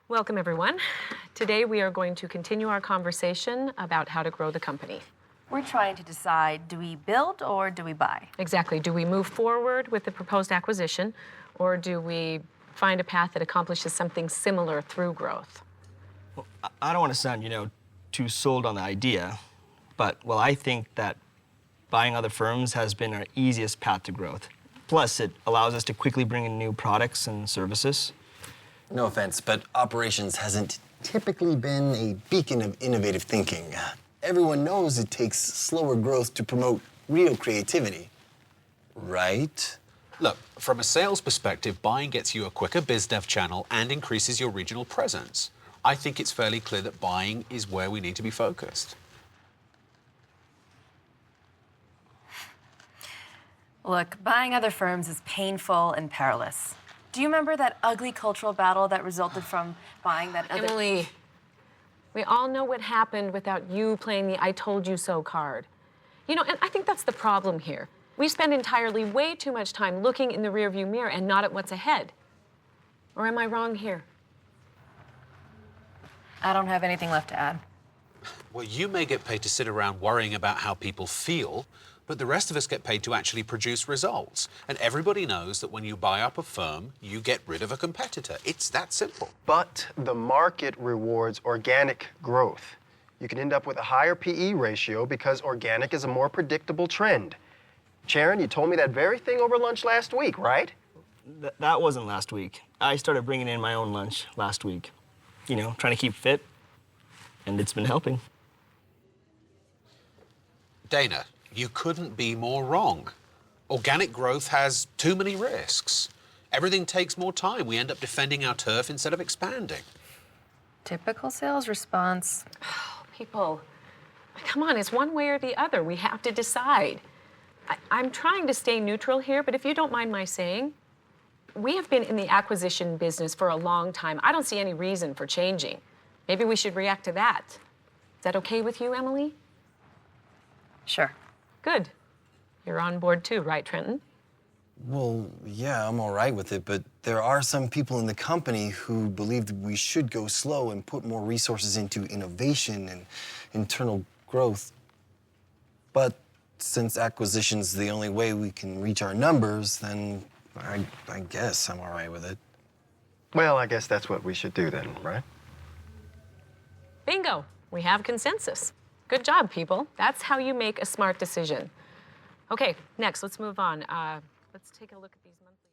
Welcome, everyone. Today we are going to continue our conversation about how to grow the company. We're trying to decide, do we build or do we buy? Exactly. Do we move forward with the proposed acquisition, or do we find a path that accomplishes something similar through growth? Well, I don't want to sound, too sold on the idea, but, well, I think that buying other firms has been our easiest path to growth. Plus, it allows us to quickly bring in new products and services. No offense, but operations hasn't typically been a beacon of innovative thinking. Everyone knows it takes slower growth to promote real creativity, right? Look, from a sales perspective, buying gets you a quicker biz dev channel and increases your regional presence. I think it's fairly clear that buying is where we need to be focused. Look, buying other firms is painful and perilous. Do you remember that ugly cultural battle that resulted from buying that other... Emily, we all know what happened without you playing the I told you so card. And I think that's the problem here. We spend entirely way too much time looking in the rearview mirror and not at what's ahead. Or am I wrong here? I don't have anything left to add. Well, you may get paid to sit around worrying about how people feel, but the rest of us get paid to actually produce results. And everybody knows that when you buy up a firm, you get rid of a competitor. It's that simple. But the market rewards organic growth. You can end up with a higher PE ratio because organic is a more predictable trend. Sharon, you told me that very thing over lunch last week, right? That wasn't last week. I started bringing in my own lunch last week. Trying to keep fit, and it's been helping. Dana, you couldn't be more wrong. Organic growth has too many risks. Everything takes more time. We end up defending our turf instead of expanding. Typical sales response. People, come on, it's one way or the other. We have to decide. I'm trying to stay neutral here, but if you don't mind my saying, we have been in the acquisition business for a long time. I don't see any reason for changing. Maybe we should react to that. Is that okay with you, Emily? Sure. Good. You're on board too, right, Trenton? Well, yeah, I'm all right with it, but there are some people in the company who believe that we should go slow and put more resources into innovation and internal growth. But since acquisition's the only way we can reach our numbers, then I guess I'm all right with it. Well, I guess that's what we should do then, right? Bingo. We have consensus. Good job, people. That's how you make a smart decision. Okay, next, let's move on. Let's take a look at these monthly.